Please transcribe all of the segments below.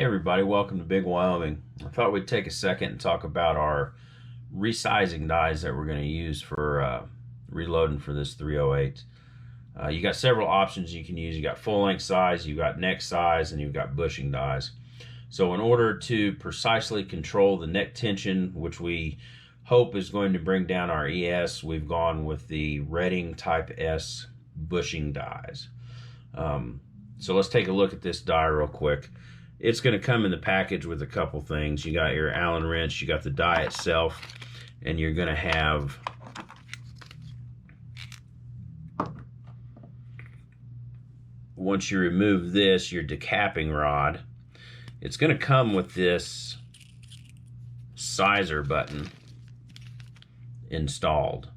everybody, welcome to Big Wyoming. I thought we'd take a second and talk about our resizing dies that we're going to use for reloading for this 308. You got several options you can use. You got full length size, you got neck size, and you've got bushing dies. So in order to precisely control the neck tension, which we hope is going to bring down our ES, we've gone with the Redding Type S bushing dies. So let's take a look at this die real quick. It's going to come in the package with a couple things. You got your Allen wrench, you got the die itself, and you're going to have once you remove this, your decapping rod. It's going to come with this sizer button installed.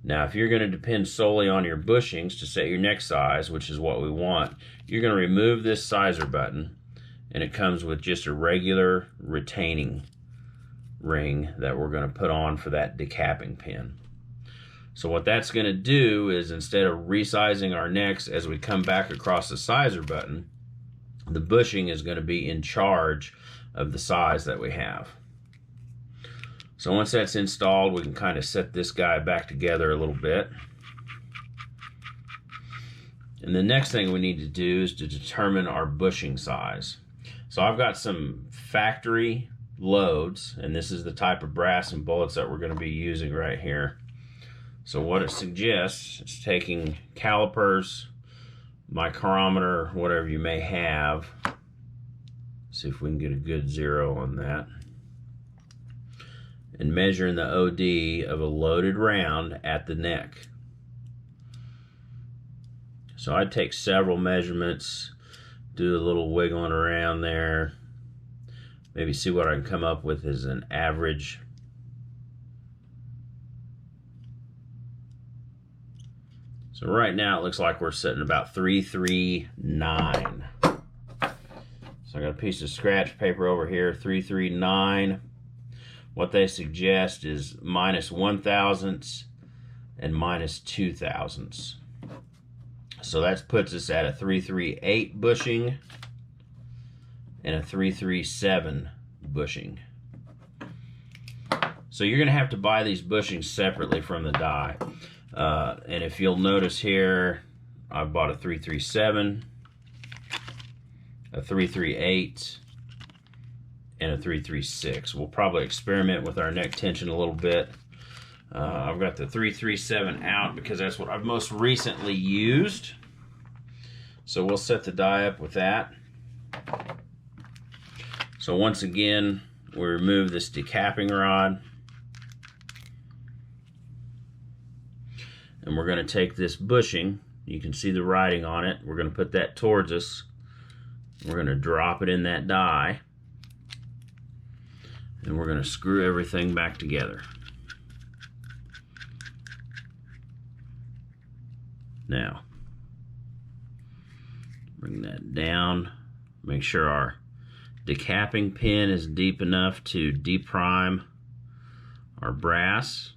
Now, if you're going to depend solely on your bushings to set your neck size, which is what we want, you're going to remove this sizer button, and it comes with just a regular retaining ring that we're going to put on for that decapping pin. So what that's going to do is, instead of resizing our necks as we come back across the sizer button, the bushing is going to be in charge of the size that we have. So once that's installed, we can kind of set this guy back together a little bit. And the next thing we need to do is to determine our bushing size. So I've got some factory loads, and this is the type of brass and bullets that we're going to be using right here. So what it suggests is taking calipers, micrometer, whatever you may have. See if we can get a good zero on that. And measuring the OD of a loaded round at the neck. So I'd take several measurements, do a little wiggling around there, maybe see what I can come up with as an average. So right now it looks like we're sitting about 339. So I got a piece of scratch paper over here, 339. What they suggest is -1 thousandths and -2 thousandths. So that puts us at a 338 bushing and a 337 bushing. So you're going to have to buy these bushings separately from the die. And if you'll notice here, I've bought a 337, a 338, and a 336. We'll probably experiment with our neck tension a little bit. I've got the 337 out because that's what I've most recently used. So we'll set the die up with that. So once again, we remove this decapping rod. And we're going to take this bushing. You can see the writing on it. We're going to put that towards us. We're going to drop it in that die. And we're going to screw everything back together. Now, bring that down. Make sure our decapping pin is deep enough to deprime our brass.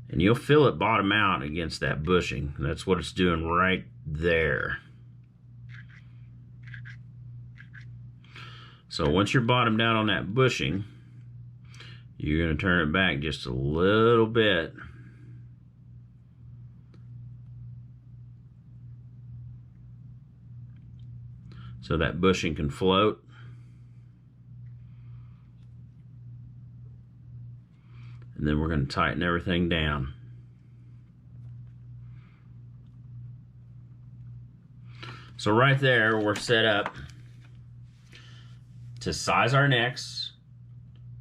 And you'll feel it bottom out against that bushing. That's what it's doing right there. So once you're bottomed down on that bushing, you're going to turn it back just a little bit. So that bushing can float. And then we're going to tighten everything down. So right there, we're set up to size our necks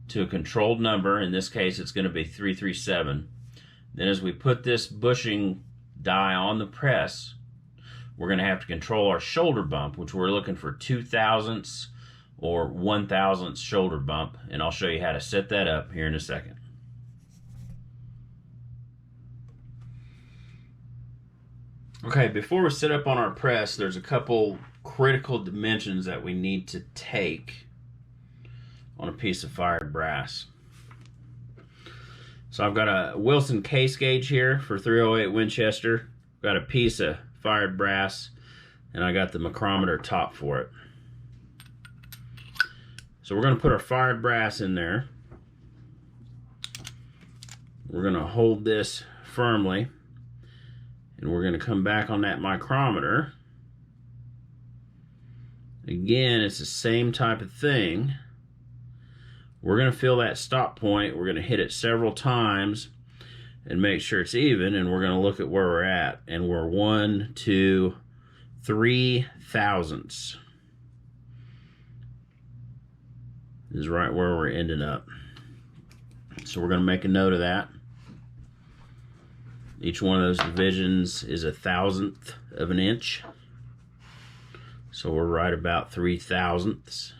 to a controlled number. In this case, it's going to be 337. Then as we put this bushing die on the press, we're going to have to control our shoulder bump, which we're looking for 2 thousandths or 1 thousandth shoulder bump. And I'll show you how to set that up here in a second. Okay, before we set up on our press, there's a couple critical dimensions that we need to take on a piece of fired brass. So I've got a Wilson case gauge here for 308 Winchester. Got a piece of fired brass, and I got the micrometer top for it. So we're going to put our fired brass in there. We're going to hold this firmly, and we're going to come back on that micrometer. Again, it's the same type of thing. We're going to feel that stop point. We're going to hit it several times and make sure it's even, and we're going to look at where we're at. And we're 1, 2, 3 thousandths. This is right where we're ending up. So we're going to make a note of that. Each one of those divisions is 1/1000th of an inch. So we're right about 3 thousandths.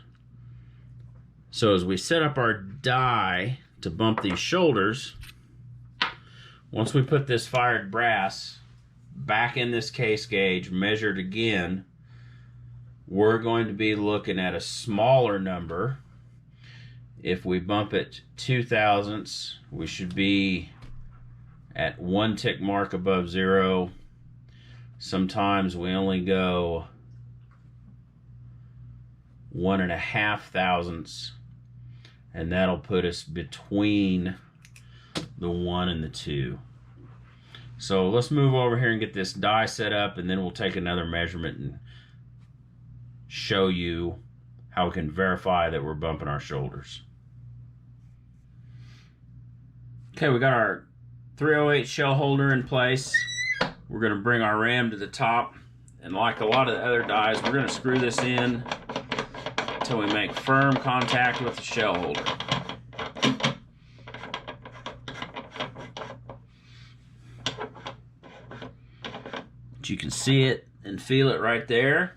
So as we set up our die to bump these shoulders, once we put this fired brass back in this case gauge, measured again, we're going to be looking at a smaller number. If we bump it 2 thousandths, we should be at 1 tick mark above 0. Sometimes we only go 1.5 thousandths, and that'll put us between the 1 and the 2. So let's move over here and get this die set up, and then we'll take another measurement and show you how we can verify that we're bumping our shoulders. Okay, we got our 308 shell holder in place. We're going to bring our ram to the top, and like a lot of the other dies, we're going to screw this in until we make firm contact with the shell holder. But you can see it and feel it right there.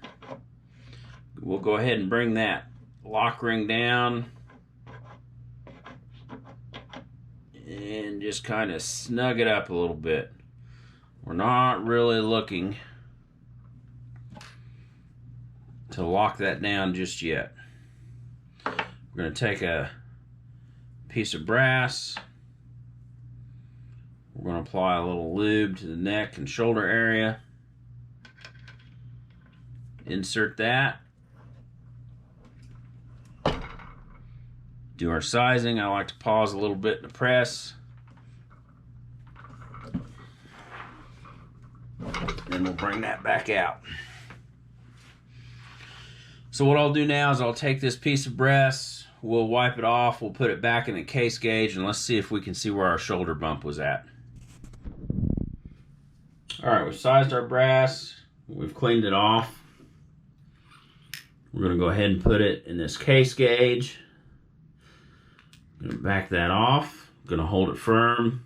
We'll go ahead and bring that lock ring down and just kind of snug it up a little bit. We're not really looking to lock that down just yet. We're going to take a piece of brass. We're going to apply a little lube to the neck and shoulder area. Insert that. Do our sizing. I like to pause a little bit to press. Then we'll bring that back out. So what I'll do now is I'll take this piece of brass, we'll wipe it off, we'll put it back in the case gauge, and let's see if we can see where our shoulder bump was at. Alright, we've sized our brass, we've cleaned it off. We're going to go ahead and put it in this case gauge. I'm going to back that off. I'm going to hold it firm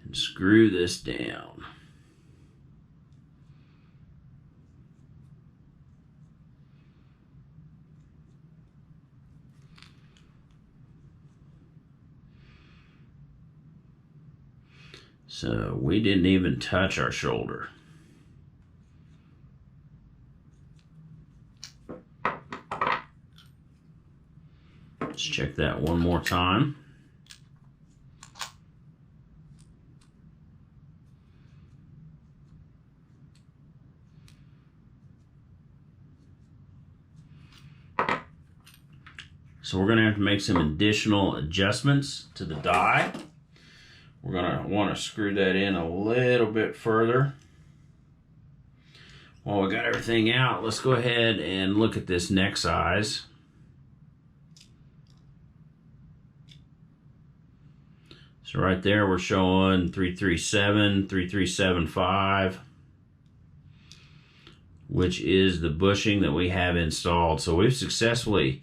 and screw this down. So we didn't even touch our shoulder. Let's check that one more time. So we're going to have to make some additional adjustments to the die. We're going to want to screw that in a little bit further. While we got everything out, let's go ahead and look at this neck size. So right there we're showing 337, 3375, which is the bushing that we have installed. So we've successfully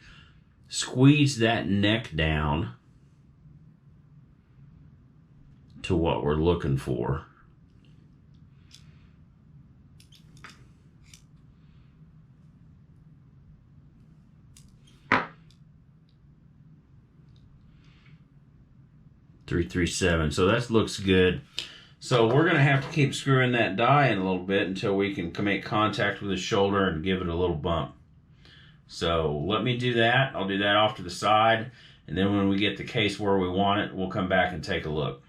squeezed that neck down to what we're looking for. .337, so that looks good. So we're going to have to keep screwing that die in a little bit until we can make contact with the shoulder and give it a little bump. So let me do that. I'll do that off to the side, and then when we get the case where we want it, we'll come back and take a look.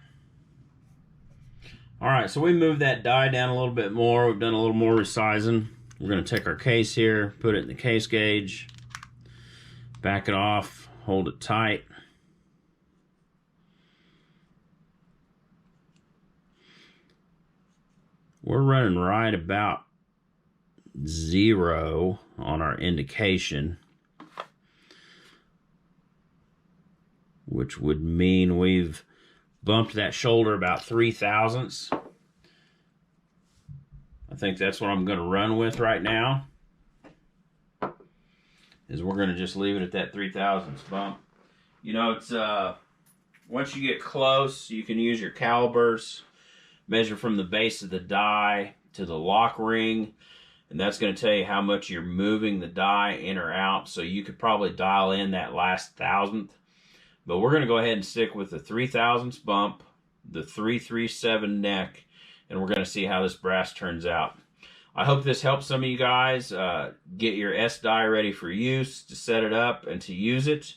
Alright, so we moved that die down a little bit more. We've done a little more resizing. We're going to take our case here, put it in the case gauge. Back it off, hold it tight. We're running right about 0 on our indication, which would mean we've bumped that shoulder about 3/1000ths. I think that's what I'm going to run with right now, is we're going to just leave it at that 3/1000ths bump. You know, it's once you get close, you can use your calipers, measure from the base of the die to the lock ring, and that's going to tell you how much you're moving the die in or out. So you could probably dial in that last 1,000th. But we're going to go ahead and stick with the 3/1000ths bump, the 337 neck, and we're going to see how this brass turns out. I hope this helps some of you guys get your S die ready for use, to set it up and to use it.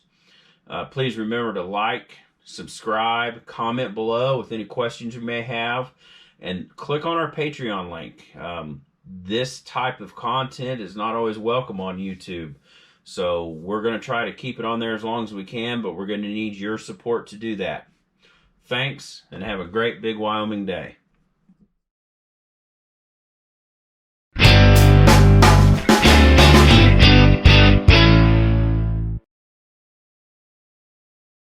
Please remember to like, subscribe, comment below with any questions you may have, and click on our Patreon link. This type of content is not always welcome on YouTube, so we're going to try to keep it on there as long as we can, but we're going to need your support to do that. Thanks, and have a great big Wyoming day.